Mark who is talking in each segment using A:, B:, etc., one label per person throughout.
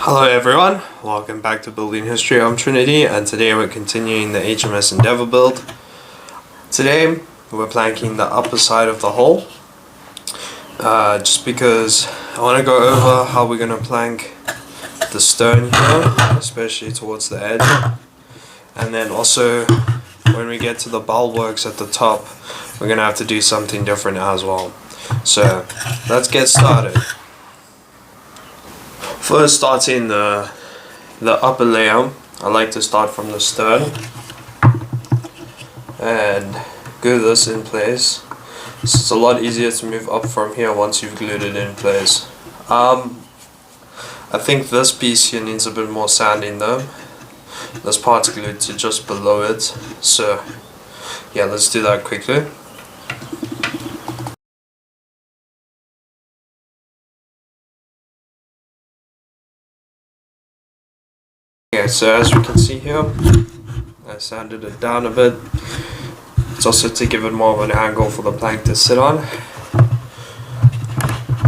A: Hello everyone, welcome back to Building History. I'm Trinity and today we're continuing the HMS Endeavour build. Today we're planking the upper side of the hull just because I want to go over how we're going to plank the stern here, especially towards the edge, and then also when we get to the bulwarks at the top we're going to have to do something different as well. So let's get started. First, starting the upper layer, I like to start from the stern and glue this in place. It's a lot easier to move up from here once you've glued it in place. I think this piece here needs a bit more sanding though. This part's glued to just below it, so yeah, let's do that quickly. Okay, so as you can see here, I sanded it down a bit. It's also to give it more of an angle for the plank to sit on.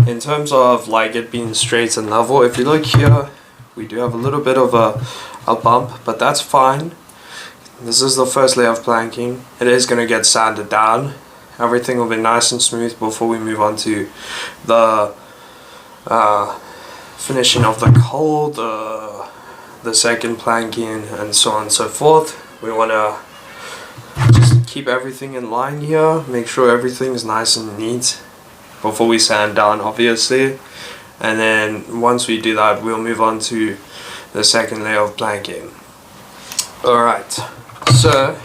A: In terms of like it being straight and level, if you look here, we do have a little bit of a bump, but that's fine. This is the first layer of planking. It is going to get sanded down. Everything will be nice and smooth before we move on to the finishing of the hull, the second planking, and so on and so forth. We want to just keep everything in line here, make sure everything is nice and neat before we sand down, obviously. And then once we do that, we'll move on to the second layer of planking. Alright, so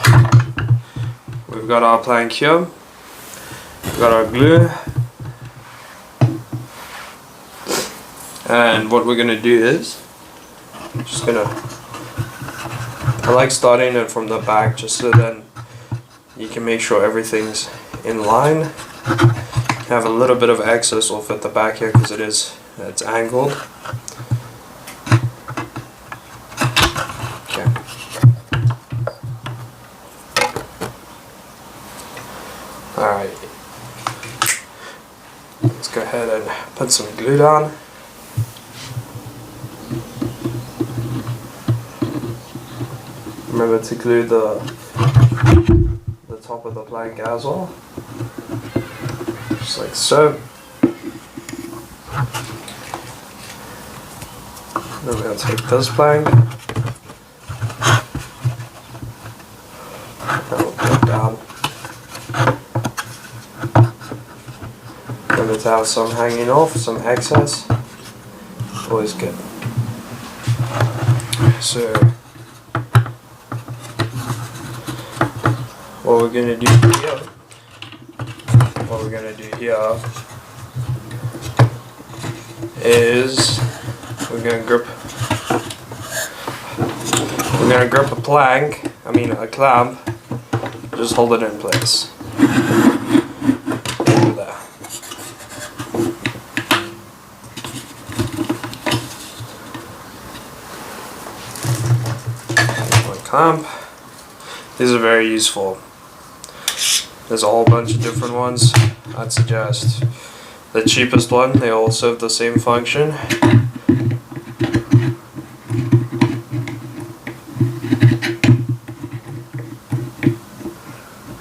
A: we've got our plank here, we've got our glue, and what we're going to do is I like starting it from the back just so then you can make sure everything's in line. Have a little bit of excess off at the back here because it's angled. Okay. Alright. Let's go ahead and put some glue down. Remember to glue the top of the plank as well, just like so. Then we're going to take this plank and we'll put it down. Remember to have some hanging off, some excess, always good. So what we're going to do here, is we're going to grip a plank, a clamp, just hold it in place. Over there. One clamp. These are very useful. There's a whole bunch of different ones. I'd suggest the cheapest one. They all serve the same function.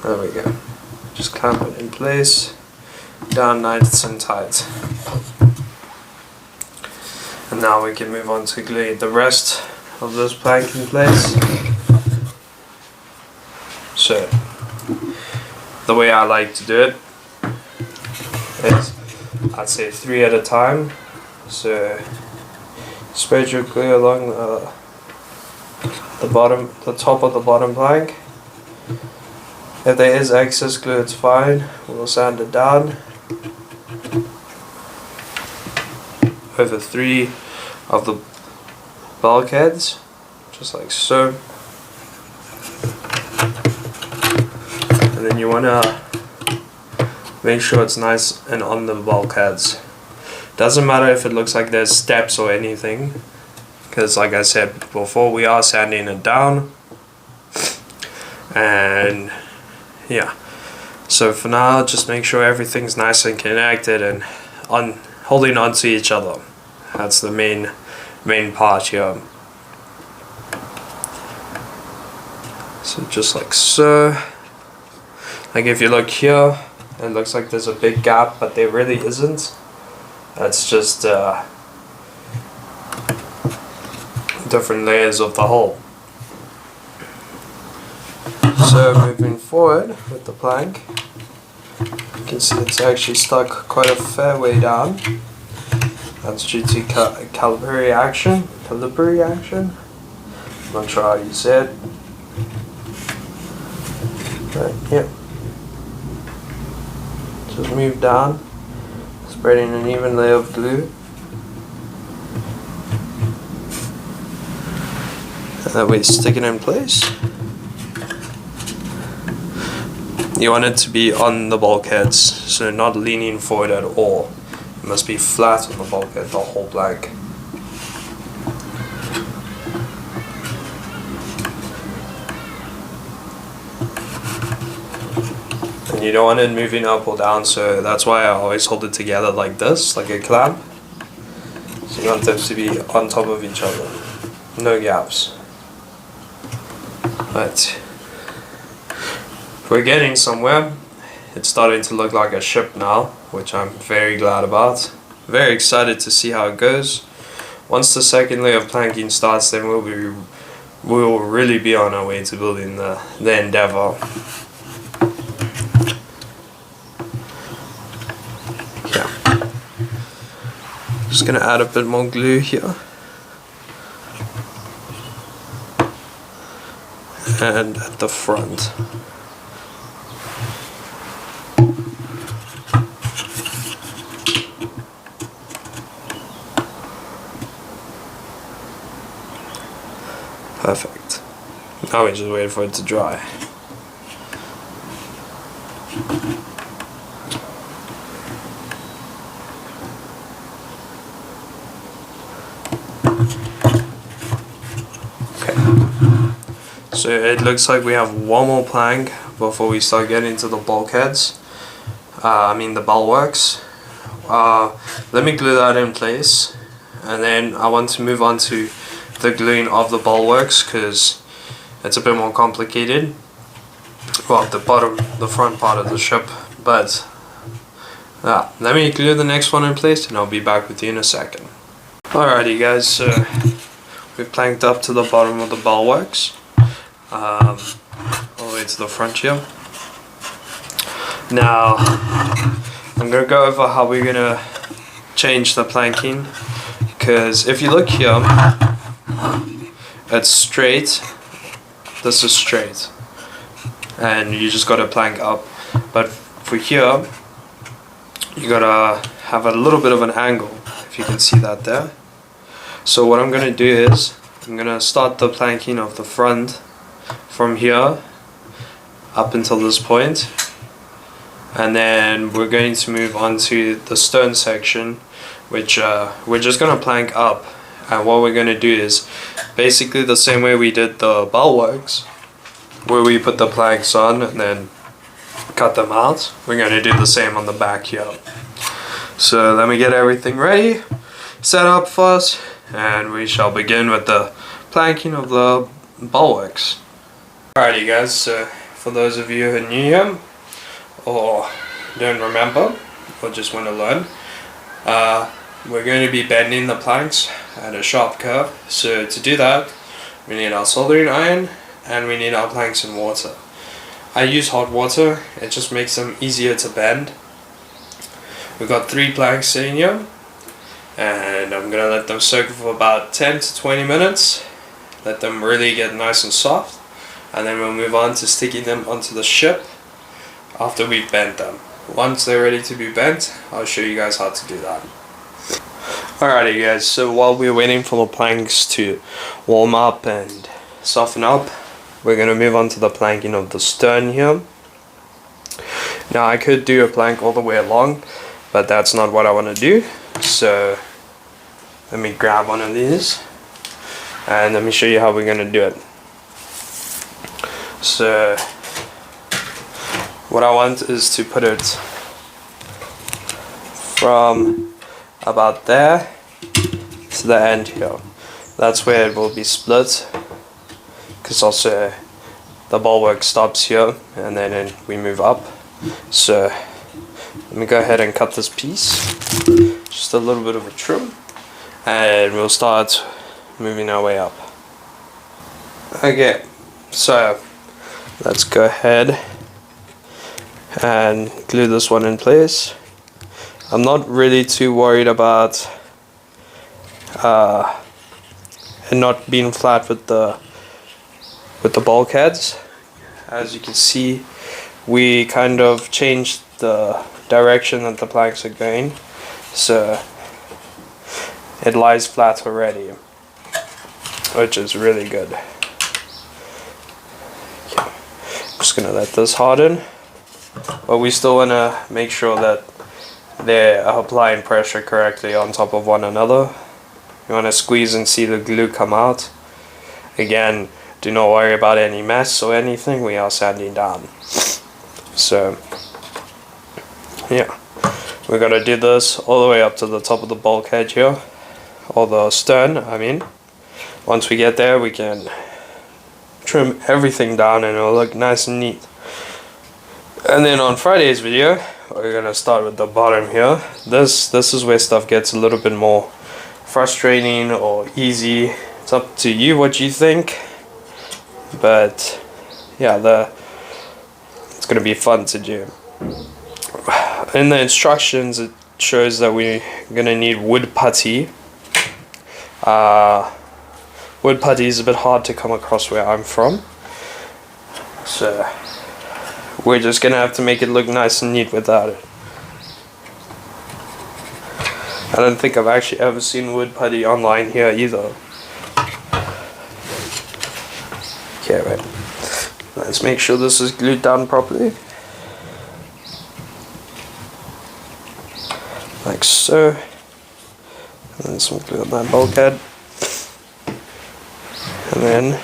A: There we go. Just clamp it in place, down nice and tight. And now we can move on to glue the rest of this plank in place. So the way I like to do it is I'd say 3 at a time. So spread your glue along the top of the bottom plank. If there is excess glue, it's fine. We'll sand it down over 3 of the bulkheads, just like so. And then you want to make sure it's nice and on the bulkheads. Doesn't matter if it looks like there's steps or anything, because like I said before, we are sanding it down. And yeah, so for now, just make sure everything's nice and connected and holding on to each other. That's the main main part here. So just like so. Like if you look here, it looks like there's a big gap, but there really isn't. That's just different layers of the hull. So moving forward with the plank, you can see it's actually stuck quite a fair way down. That's due to calibrary action. I'm not sure how you say it. But yeah. Just move down, spreading an even layer of glue. And that way stick it in place. You want it to be on the bulkheads, so not leaning forward at all. It must be flat on the bulkhead, the whole plank. And you don't want it moving up or down, so that's why I always hold it together like this, like a clamp. So you want them to be on top of each other, no gaps. But we're getting somewhere. It's starting to look like a ship now, which I'm very glad about. Very excited to see how it goes. Once the second layer of planking starts, then we'll really be on our way to building the Endeavour. Yeah. Just gonna add a bit more glue here. And at the front. Perfect. Now we just wait for it to dry. So it looks like we have one more plank before we start getting to the bulkheads. The bulwarks. Let me glue that in place, and then I want to move on to the gluing of the bulwarks because it's a bit more complicated. Well, the front part of the ship, but let me glue the next one in place and I'll be back with you in a second. Alrighty guys, so we've planked up to the bottom of the bulwarks. All the way to the front here. Now I'm gonna go over how we're gonna change the planking, because if you look here, it's straight, this is straight, and you just gotta plank up. But for here, you gotta have a little bit of an angle, if you can see that there. So what I'm gonna do is I'm gonna start the planking of the front from here up until this point, and then we're going to move on to the stern section, which we're just gonna plank up. And what we're gonna do is basically the same way we did the bulwarks, where we put the planks on and then cut them out. We're gonna do the same on the back here. So let me get everything ready, set up for us, and we shall begin with the planking of the bulwarks. Alrighty guys, so for those of you who are new here, or don't remember, or just want to learn, we're going to be bending the planks at a sharp curve. So to do that, we need our soldering iron and we need our planks in water. I use hot water, it just makes them easier to bend. We've got 3 planks sitting here, and I'm going to let them soak for about 10 to 20 minutes, let them really get nice and soft, and then we'll move on to sticking them onto the ship after we've bent them. Once they're ready to be bent, I'll show you guys how to do that. Alrighty guys, so while we're waiting for the planks to warm up and soften up, we're going to move on to the planking of the stern here. Now I could do a plank all the way along, but that's not what I want to do. So let me grab one of these and let me show you how we're going to do it. So what I want is to put it from about there to the end here. that's where it will be split, because also the bulwark stops here and then we move up. So let me go ahead and cut this piece, just a little bit of a trim, and we'll start moving our way up. Okay, so let's go ahead and glue this one in place. I'm not really too worried about it not being flat with the bulkheads. As you can see, we kind of changed the direction that the planks are going, so it lies flat already, which is really good. Okay. I'm just gonna let this harden, but we still want to make sure that they are applying pressure correctly on top of one another. You want to squeeze and see the glue come out. Again, do not worry about any mess or anything, we are sanding down. So yeah, we're gonna do this all the way up to the top of the bulkhead here, or the stern, I mean. Once we get there, we can trim everything down and it'll look nice and neat. And then on Friday's video, we're gonna start with the bottom here. This is where stuff gets a little bit more frustrating or easy. It's up to you what you think, but yeah, it's gonna be fun to do. In the instructions, it shows that we're gonna need wood putty. Wood putty is a bit hard to come across where I'm from, so we're just gonna have to make it look nice and neat without it. I don't think I've actually ever seen wood putty online here either. Okay, right. Let's make sure this is glued down properly. Like so. And then some glue on that bulkhead. And then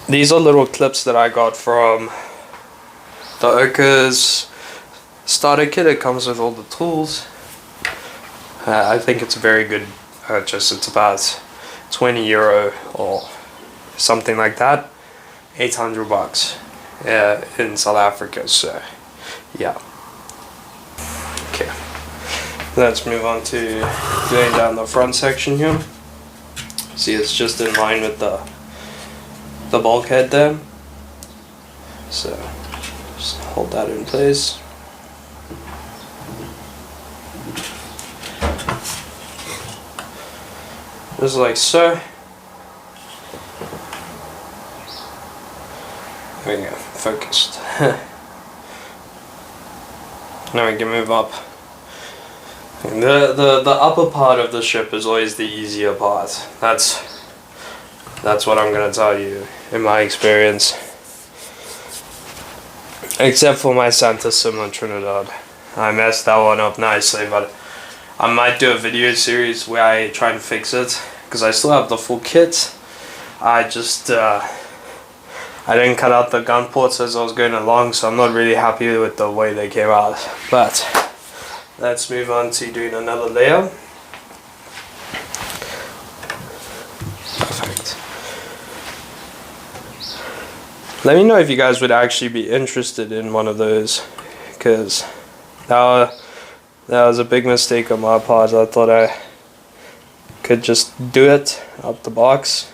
A: these are little clips that I got from the Oka's starter kit. It comes with all the tools. I think it's a very good purchase. It's about €20 or something like that. 800 bucks in South Africa, so yeah. Okay, let's move on to going down the front section here. See, it's just in line with the bulkhead there, so just hold that in place. Just like so. There we go, focused. Now we can move up. The upper part of the ship is always the easier part. That's what I'm gonna tell you in my experience. Except for my Santa Simon Trinidad. I messed that one up nicely, but I might do a video series where I try and fix it, because I still have the full kit. I just I didn't cut out the gun ports as I was going along, so I'm not really happy with the way they came out. But let's move on to doing another layer. Perfect. Let me know if you guys would actually be interested in one of those, because that was a big mistake on my part. I thought I could just do it out the box,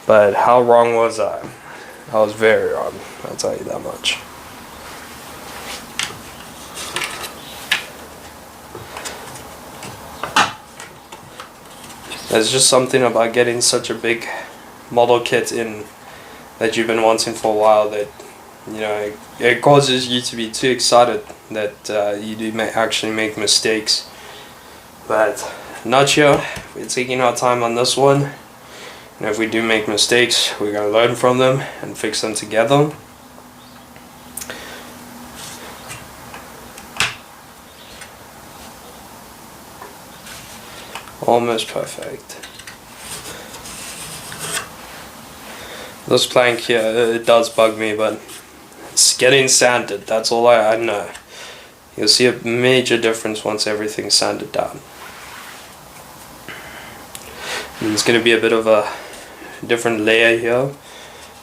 A: but how wrong was I? I was very wrong, I'll tell you that much. There's just something about getting such a big model kit in that you've been wanting for a while that, you know, it causes you to be too excited that you do actually make mistakes. But not sure, we're taking our time on this one. And if we do make mistakes, we're going to learn from them and fix them together. Almost perfect. This plank here, it does bug me, but it's getting sanded, that's all I know. You'll see a major difference once everything's sanded down. And it's going to be a bit of a different layer here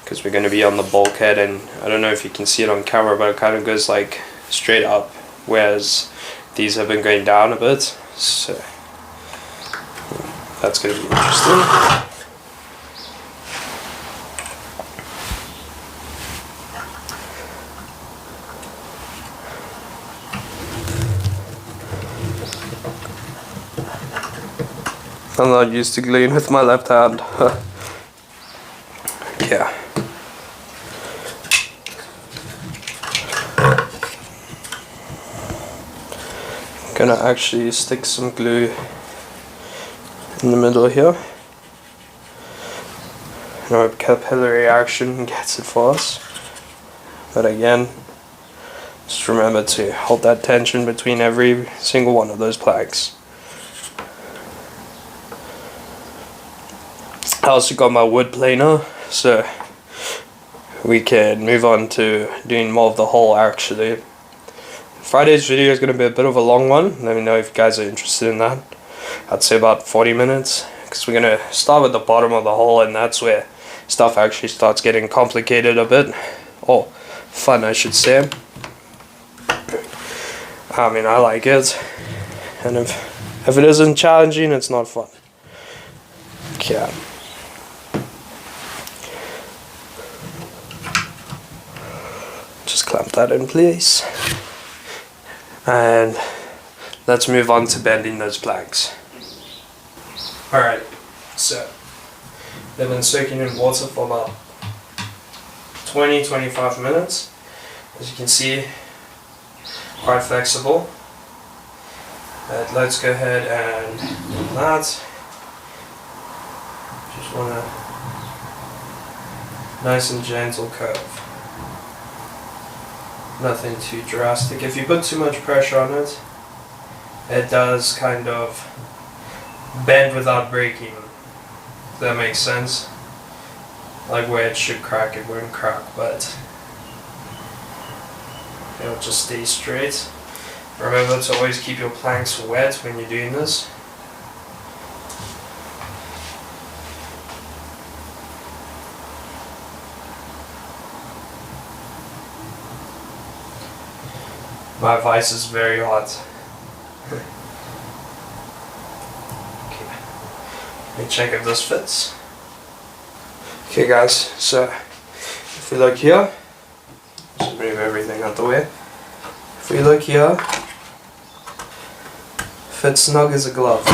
A: because we're going to be on the bulkhead, and I don't know if you can see it on camera, but it kind of goes like straight up, whereas these have been going down a bit, so that's going to be interesting. I'm not used to gluing with my left hand. Yeah. I'm gonna actually stick some glue in the middle here. Now capillary action gets it for us. But again, just remember to hold that tension between every single one of those planks. I also got my wood planer, so we can move on to doing more of the hull actually. Friday's video is going to be a bit of a long one. Let me know if you guys are interested in that. I'd say about 40 minutes, because we're going to start with the bottom of the hull, and that's where stuff actually starts getting complicated a bit. Or fun, I should say. I mean, I like it, and if it isn't challenging, it's not fun. Okay. Just clamp that in place, and let's move on to bending those planks. Alright, so they've been soaking in water for about 20-25 minutes. As you can see, quite flexible. Let's go ahead and do that. Just want a nice and gentle curve. Nothing too drastic. If you put too much pressure on it, it does kind of bend without breaking. If that makes sense. Like where it should crack, it won't crack, but it'll just stay straight. Remember to always keep your planks wet when you're doing this. My vise is very hot. Okay. Let me check if this fits. Okay guys, so if we look here, just move everything out the way. If we look here, fits snug as a glove.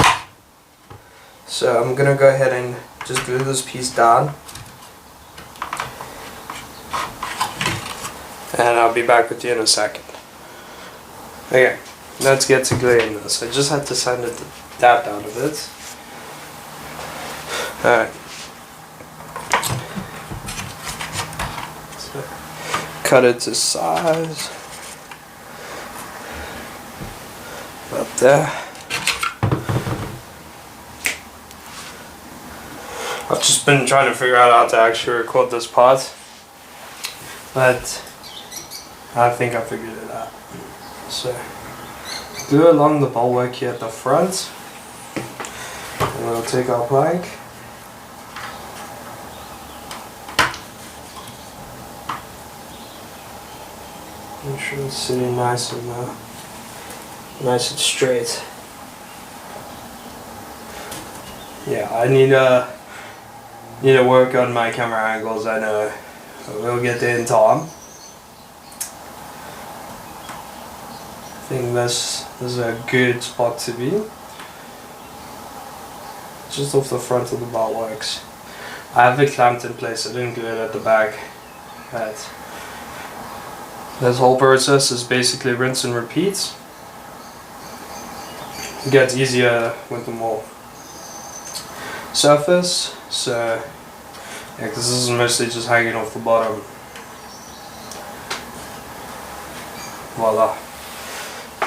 A: So I'm gonna go ahead and just glue this piece down. And I'll be back with you in a second. Okay, let's get to gluing this. I just had to sand that down a bit. Alright. So, cut it to size. About there. I've just been trying to figure out how to actually record this part, but I think I figured it out. So, glue along the bulwark here at the front, and we'll take our plank. Make sure it's sitting nice and straight. Yeah, I need to work on my camera angles. I know we'll get there in time. I think this is a good spot to be. Just off the front of the bulwarks. I have it clamped in place. I didn't glue it at the back. But this whole process is basically rinse and repeat. It gets easier with the more surface. So yeah, because this is mostly just hanging off the bottom. Voila.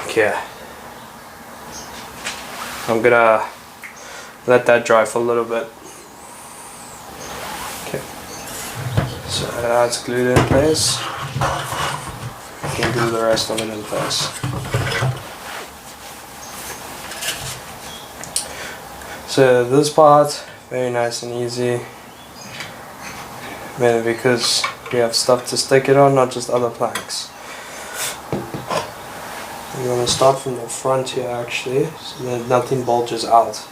A: Okay, I'm gonna let that dry for a little bit. Okay, so that's glued in place. You can glue the rest of it in place. So this part, very nice and easy, mainly because we have stuff to stick it on, not just other planks. I'm going to start from the front here actually, so that nothing bulges out.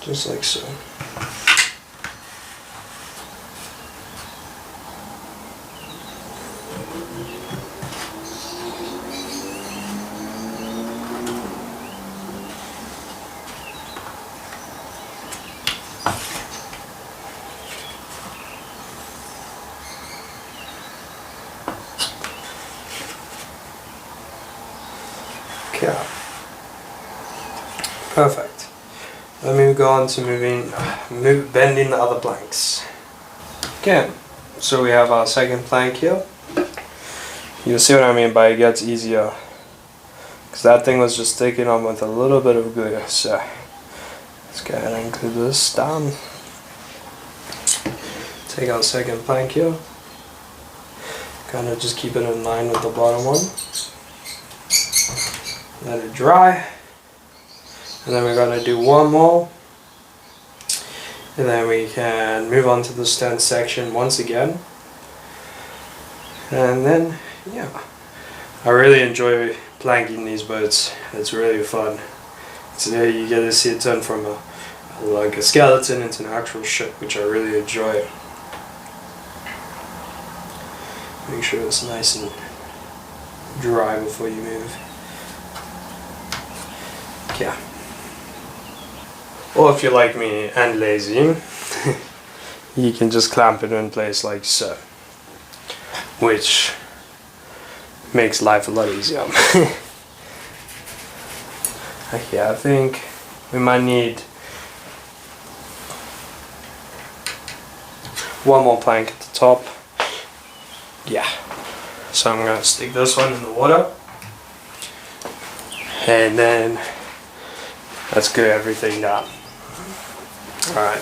A: Just like so. Okay. Perfect. Let me go on to bending the other planks. Okay, so we have our second plank here. You'll see what I mean by it gets easier, because that thing was just sticking on with a little bit of glue. So let's go ahead and glue this down. Take our second plank here. Kind of just keep it in line with the bottom one. Let it dry. And then we're going to do one more. And then we can move on to the stand section once again. And then, yeah. I really enjoy planking these boats. It's really fun. Today you get to see it turn from like a skeleton into an actual ship, which I really enjoy. Make sure it's nice and dry before you move. Yeah. Or if you're like me and lazy, you can just clamp it in place like so, which makes life a lot easier. Okay, I think we might need one more plank at the top. Yeah, so I'm going to stick this one in the water, and then let's glue everything down. Alright.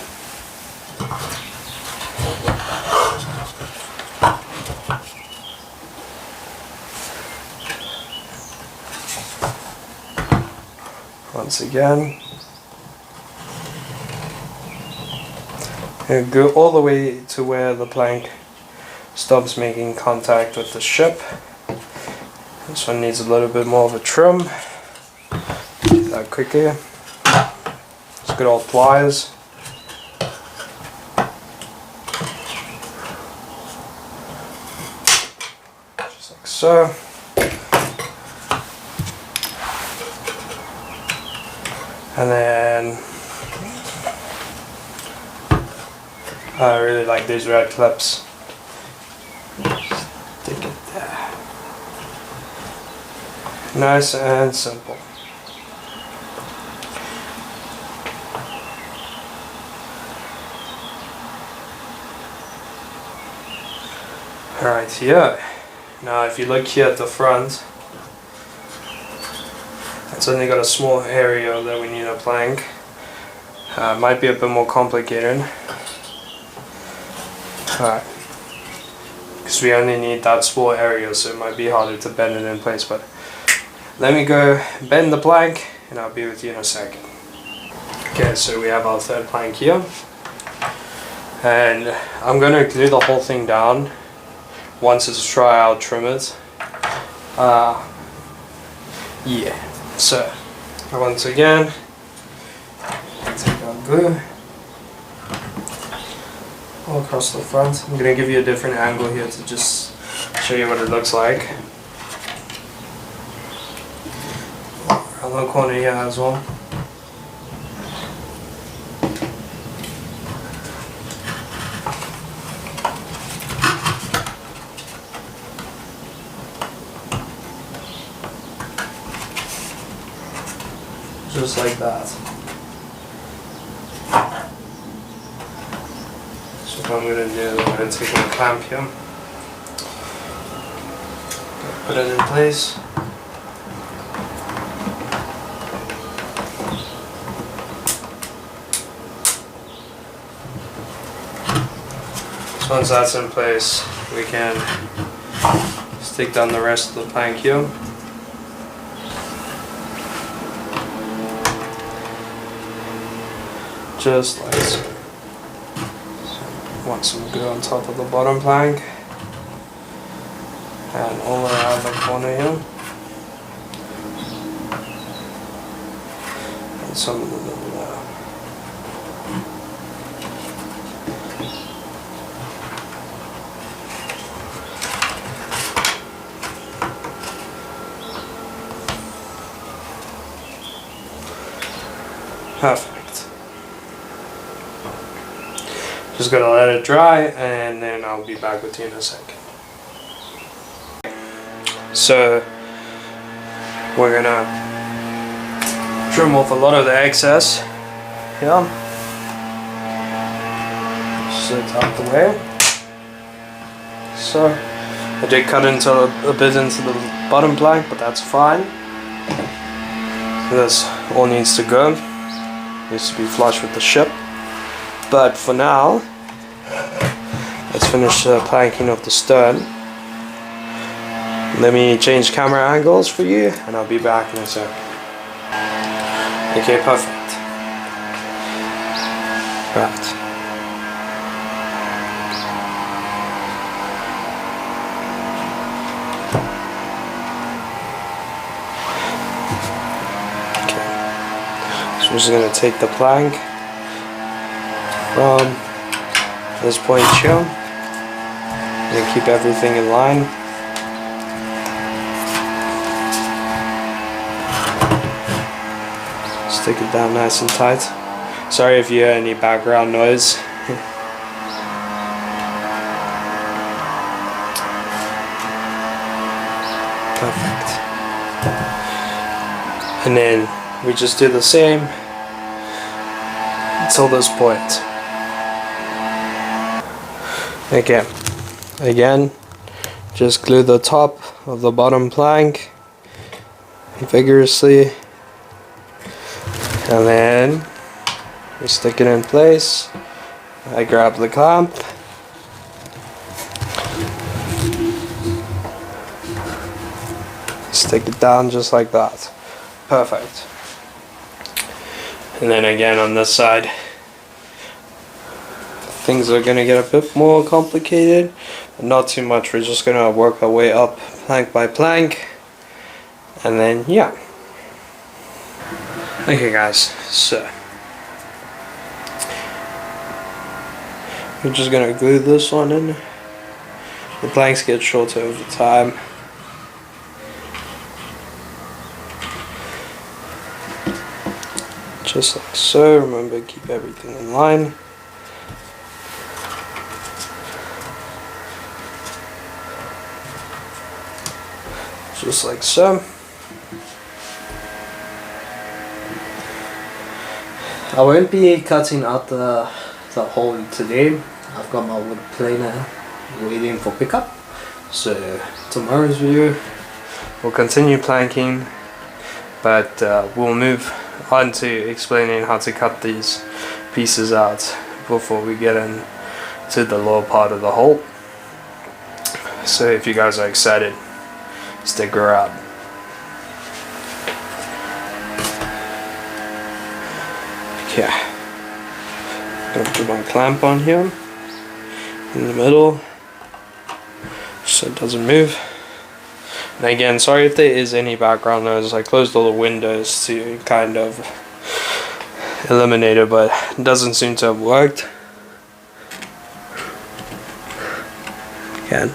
A: Once again, and go all the way to where the plank stops making contact with the ship. This one needs a little bit more of a trim. Do that quickly. Just good old pliers. Just like so. And then I really like these red clips. Stick it there. Nice and simple. Alright, here. Now if you look here at the front, it's only got a small area that we need a plank. Might be a bit more complicated. Alright. Because we only need that small area, so it might be harder to bend it in place. But let me go bend the plank and I'll be with you in a second. Okay, so we have our third plank here. And I'm going to glue the whole thing down. Once it's dry, I'll trim it. Yeah. So, once again, take our glue all across the front. I'm going to give you a different angle here to just show you what it looks like. Around the corner here as well. Just like that. So what I'm going to do is I'm going to take my clamp here, put it in place, So once that's in place, we can stick down the rest of the plank here. Just like so. Want some glue on top of the bottom plank and all around the corner here and some in the middle there. Perfect. Just gonna let it dry and then I'll be back with you in a second. So we're gonna trim off a lot of the excess here. Sit out the way. So I did cut into a bit into the bottom plank, but that's fine. This all needs to go. Needs to be flush with the ship. But for now, let's finish the planking of the stern. Let me change camera angles for you and I'll be back in a sec. Okay, perfect. Right. Okay. So we're just going to take the plank from this point here and keep everything in line. Stick it down nice and tight. Sorry if you hear any background noise. Perfect. And then we just do the same until this point. Again, just glue the top of the bottom plank vigorously, and then we stick it in place. I grab the clamp, stick it down just like that. Perfect. And then again on this side, things are going to get a bit more complicated, but not too much. We're just going to work our way up plank by plank, and then yeah. Okay guys, so we're just going to glue this one in. The planks get shorter over time. Just like so. Remember, keep everything in line. Just like so. I won't be cutting out the hole today. I've got my wood planer waiting for pickup. So tomorrow's video we'll continue planking, but we'll move on to explaining how to cut these pieces out before we get into the lower part of the hole. So if you guys are excited, stick around. Okay, I'm gonna put my clamp on here in the middle so it doesn't move. And again, sorry if there is any background noise. I closed all the windows to kind of eliminate it, but it doesn't seem to have worked. Again,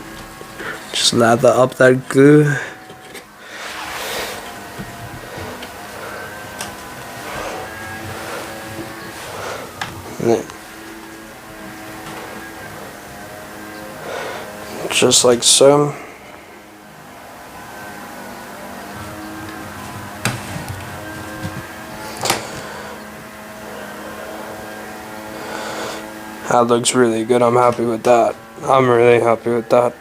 A: just lather up that glue. And then just like so. That looks really good. I'm happy with that. I'm really happy with that.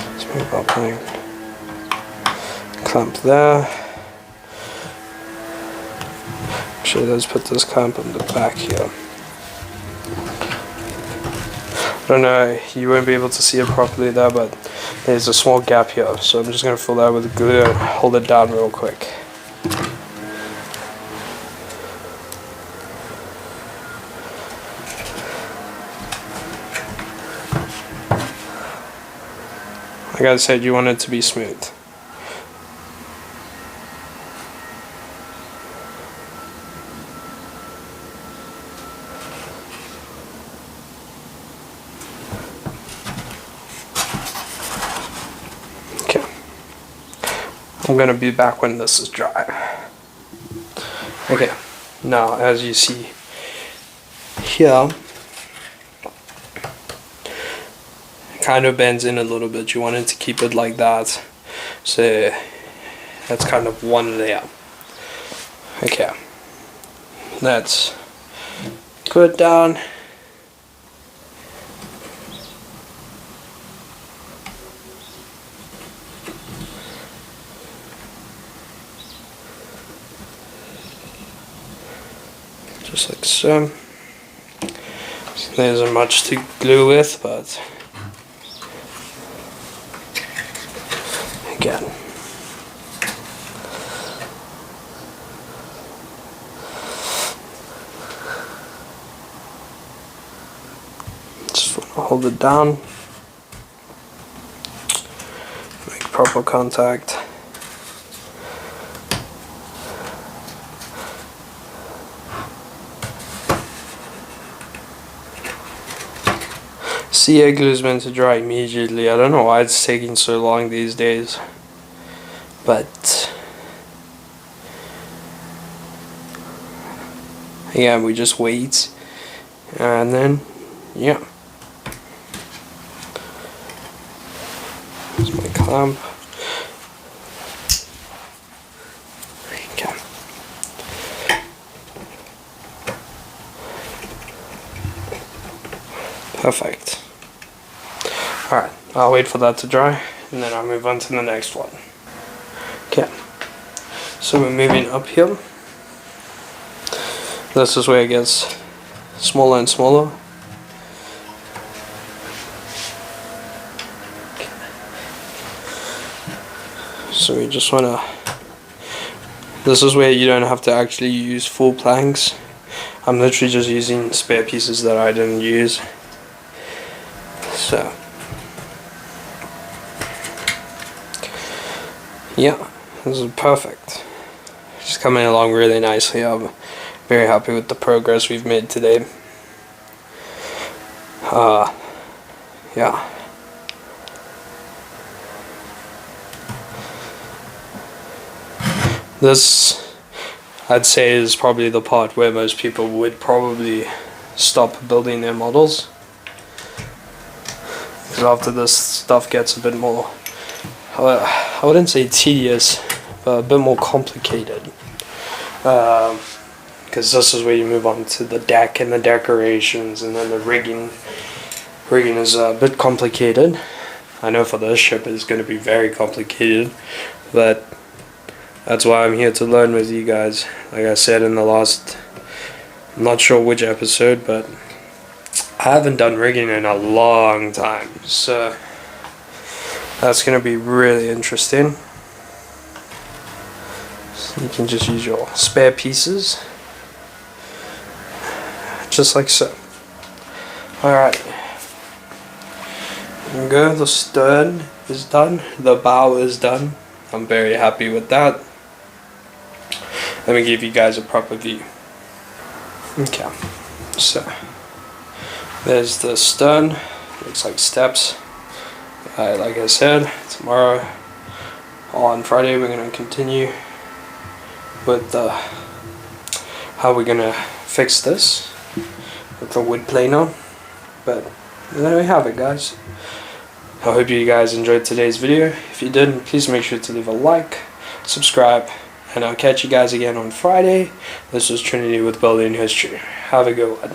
A: Let's move our plane. Clamp there. Actually, let's put this clamp on the back here. don't know, you won't be able to see it properly there, but there's a small gap here, so I'm just going to fill that with glue and hold it down real quick. Like I said, you want it to be smooth. Okay. I'm gonna be back when this is dry. Okay. Now, as you see here, kind of bends in a little bit. You want it to keep it like that, so that's kind of one layer. Okay, let's put it down. Just like so. There isn't much to glue with, but again, just want to hold it down, make proper contact. CA glue is meant to dry immediately. I don't know why it's taking so long these days, but yeah, we just wait, and then yeah, here's my clamp. Okay. Perfect. Alright, I'll wait for that to dry and then I'll move on to the next one. Okay, so we're moving up here. This is where it gets smaller and smaller. So we just want to, this is where you don't have to actually use full planks. I'm literally just using spare pieces that I didn't use. So yeah, this is perfect. It's coming along really nicely. I'm very happy with the progress we've made today. Yeah. This, I'd say, is probably the part where most people would probably stop building their models. Because after this stuff gets a bit more, I wouldn't say tedious, but a bit more complicated. Because this is where you move on to the deck and the decorations, and then the rigging. Rigging is a bit complicated. I know for this ship it's going to be very complicated, but that's why I'm here to learn with you guys. Like I said in the last, I'm not sure which episode, but I haven't done rigging in a long time, so that's going to be really interesting. So you can just use your spare pieces, just like so. Alright, there we go, the stern is done, the bow is done. I'm very happy with that. Let me give you guys a proper view. Okay, so there's the stern, looks like steps. Like I said, tomorrow on Friday we're going to continue with how we're going to fix this with the wood planer. But there we have it, guys. I hope you guys enjoyed today's video. If you did, please make sure to leave a like, subscribe, and I'll catch you guys again on Friday. This was Trinity with Building History. Have a good one.